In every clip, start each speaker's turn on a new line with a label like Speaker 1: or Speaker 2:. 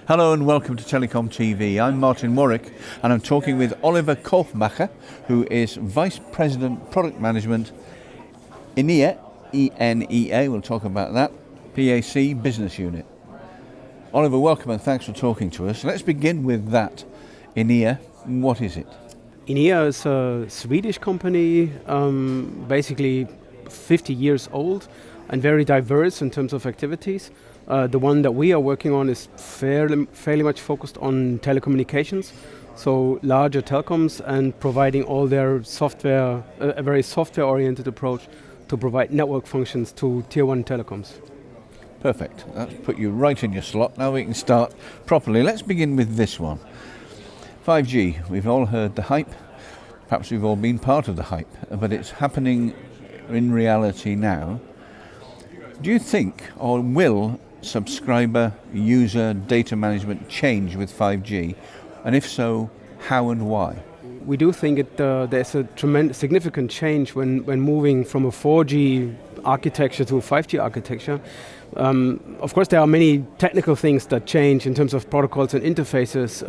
Speaker 1: Hello and welcome to TelecomTV. I'm Martin Warwick and I'm talking with Oliver Korfmacher, who is Vice President Product Management, ENEA, ENEA, we'll talk about that, PAC Business Unit. Oliver, welcome and thanks for talking to us. Let's begin with that. ENEA, what is it?
Speaker 2: ENEA is a Swedish company, basically 50 years old and very diverse in terms of activities. The one that we are working on is fairly much focused on telecommunications, so larger telecoms, and providing all their software, a very software-oriented approach to provide network functions to Tier 1 telecoms.
Speaker 1: Perfect. That's put you right in your slot. Now we can start properly. Let's begin with this one. 5G. We've all heard the hype. Perhaps we've all been part of the hype, but it's happening in reality now. Do you think, or will subscriber user data management change with 5G? And if so, how and why?
Speaker 2: We do think there's a tremendous significant change when moving from a 4G architecture to a 5G architecture. Of course, there are many technical things that change in terms of protocols and interfaces,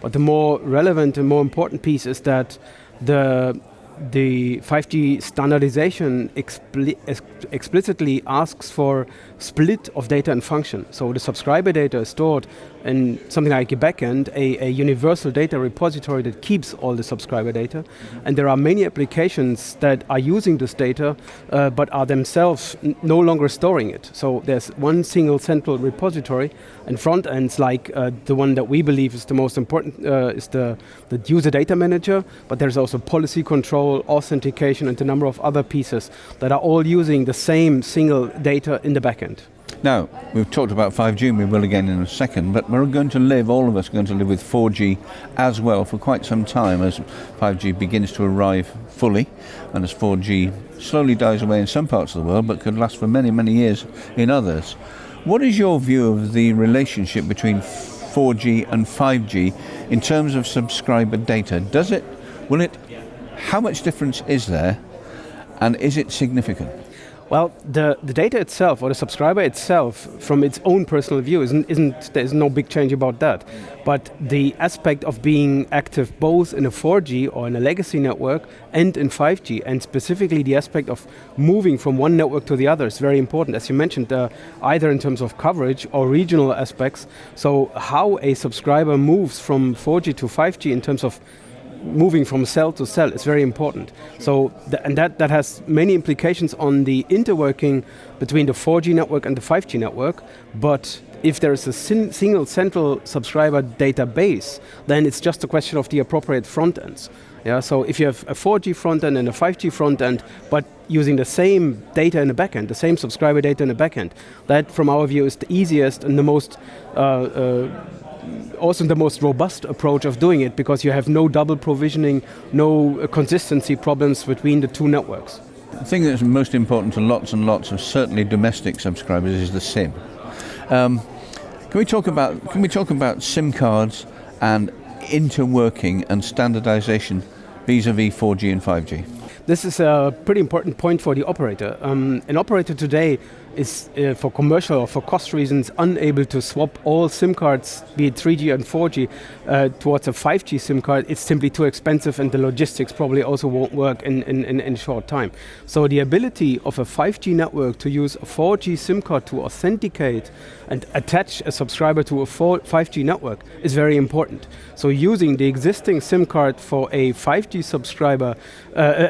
Speaker 2: but the more relevant and more important piece is that the 5G standardization explicitly asks for split of data and function. So the subscriber data is stored in something like a backend, a universal data repository that keeps all the subscriber data. And there are many applications that are using this data, but are themselves no longer storing it. So there's one single central repository, and front ends like the one that we believe is the most important is the user data manager, but there's also policy control, authentication, and a number of other pieces that are all using the same single data in the backend.
Speaker 1: Now, we've talked about 5G and we will again in a second, but we're going to live, all of us are going to live with 4G as well for quite some time as 5G begins to arrive fully, and as 4G slowly dies away in some parts of the world but could last for many, many years in others. What is your view of the relationship between 4G and 5G in terms of subscriber data? How much difference is there, and is it significant?
Speaker 2: Well, the data itself, or the subscriber itself, from its own personal view, there's no big change about that. But the aspect of being active both in a 4G or in a legacy network and in 5G, and specifically the aspect of moving from one network to the other, is very important. As you mentioned, either in terms of coverage or regional aspects. So how a subscriber moves from 4G to 5G in terms of moving from cell to cell is very important. So that has many implications on the interworking between the 4G network and the 5G network. But if there is a single central subscriber database, then it's just a question of the appropriate front ends. Yeah, so if you have a 4G front end and a 5G front end, but using the same data in the backend, the same subscriber data in the backend, that from our view is the easiest and the most also the most robust approach of doing it, because you have no double provisioning, no consistency problems between the two networks.
Speaker 1: The thing that's most important to lots and lots of certainly domestic subscribers is the SIM. Can we talk about SIM cards and interworking and standardization vis-a-vis 4G and 5G?
Speaker 2: This is a pretty important point for the operator. An operator today is, for commercial or for cost reasons, unable to swap all SIM cards, be it 3G and 4G, towards a 5G SIM card. It's simply too expensive, and the logistics probably also won't work in short time. So the ability of a 5G network to use a 4G SIM card to authenticate and attach a subscriber to a 5G network is very important. So using the existing SIM card for a 5G subscriber,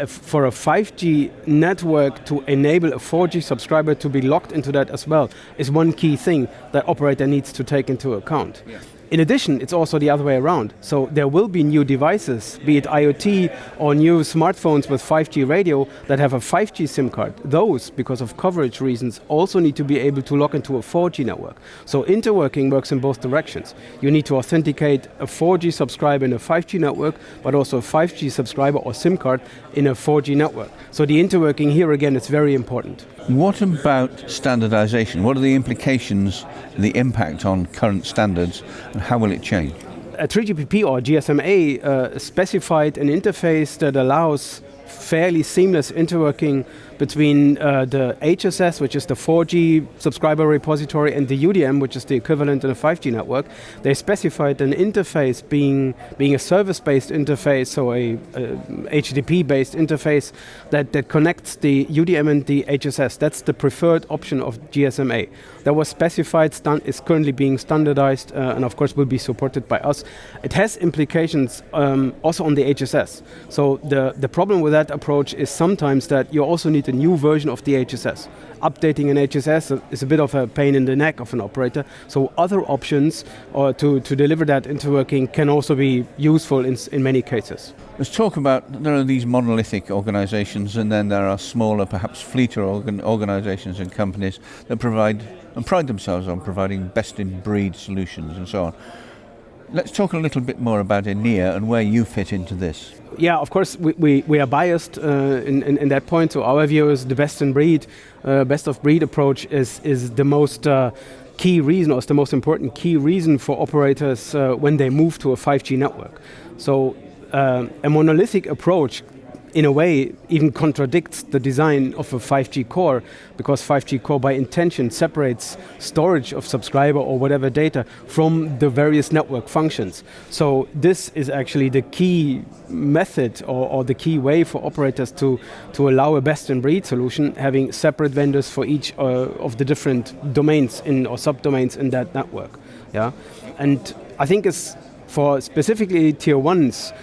Speaker 2: for a 5G network to enable a 4G subscriber to be locked into that as well, is one key thing that operator needs to take into account. Yeah. In addition, it's also the other way around. So there will be new devices, be it IoT or new smartphones with 5G radio that have a 5G SIM card. Those, because of coverage reasons, also need to be able to log into a 4G network. So interworking works in both directions. You need to authenticate a 4G subscriber in a 5G network, but also a 5G subscriber or SIM card in a 4G network. So the interworking here again is very important.
Speaker 1: What about standardization? What are the implications, the impact on current standards, and how will it change?
Speaker 2: A 3GPP or GSMA specified an interface that allows fairly seamless interworking between the HSS, which is the 4G subscriber repository, and the UDM, which is the equivalent in a 5G network. They specified an interface being a service-based interface, so a HTTP-based interface that connects the UDM and the HSS. That's the preferred option of GSMA. That was specified, is currently being standardized, and of course will be supported by us. It has implications also on the HSS. So the problem with that approach is sometimes that you also need a new version of the HSS. Updating an HSS is a bit of a pain in the neck of an operator. So other options to deliver that interworking can also be useful in many cases.
Speaker 1: Let's talk about, there are these monolithic organizations, and then there are smaller, perhaps fleeter organizations and companies that provide and pride themselves on providing best-in-breed solutions and so on. Let's talk a little bit more about ENEA and where you fit into this.
Speaker 2: Yeah, of course, we are biased in that point. So our view is the best-in-breed, best-of-breed approach is the most key reason, or is the most important key reason for operators when they move to a 5G network. So a monolithic approach, in a way, even contradicts the design of a 5G core, because 5G core by intention separates storage of subscriber or whatever data from the various network functions. So this is actually the key method or the key way for operators to allow a best-in-breed solution, having separate vendors for each of the different domains or subdomains in that network. Yeah, and I think it's for specifically tier ones,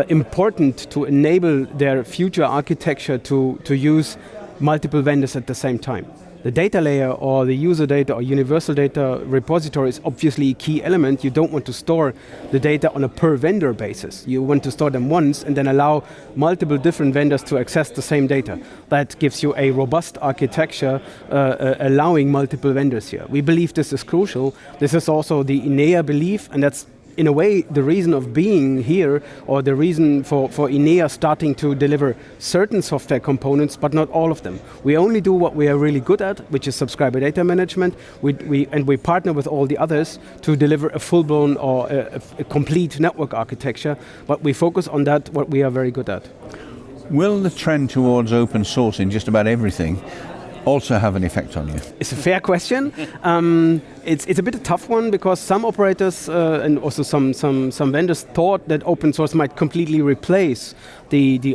Speaker 2: important to enable their future architecture to use multiple vendors at the same time. The data layer or the user data or universal data repository is obviously a key element. You don't want to store the data on a per vendor basis. You want to store them once and then allow multiple different vendors to access the same data. That gives you a robust architecture allowing multiple vendors here. We believe this is crucial. This is also the ENEA belief, and that's in a way the reason of being here, or the reason for ENEA starting to deliver certain software components, but not all of them. We only do what we are really good at, which is subscriber data management. We partner with all the others to deliver a full-blown or a complete network architecture, but we focus on that, what we are very good at.
Speaker 1: Will the trend towards open source in just about everything also have an effect on you?
Speaker 2: It's a fair question. It's a bit a tough one, because some operators and also some vendors thought that open source might completely replace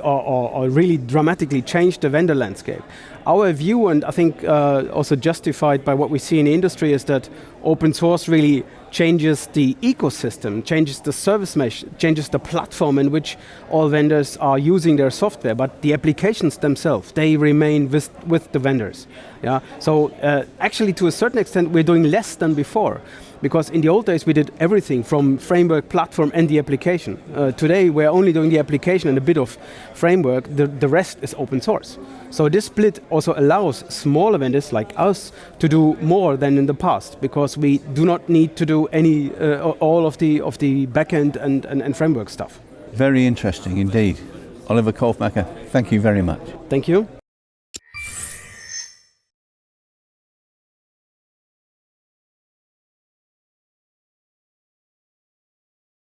Speaker 2: or really dramatically change the vendor landscape. Our view, and I think also justified by what we see in the industry, is that open source really changes the ecosystem, changes the service mesh, changes the platform in which all vendors are using their software, but the applications themselves, they remain with the vendors. Yeah. So actually, to a certain extent, we're doing less than before, because in the old days we did everything from framework, platform, and the application. Today we're only doing the application and a bit of framework. The rest is open source. So this split also allows smaller vendors like us to do more than in the past, because we do not need to do all of the backend and framework stuff.
Speaker 1: Very interesting indeed. Oliver Korfmacher, thank you very much.
Speaker 2: Thank you.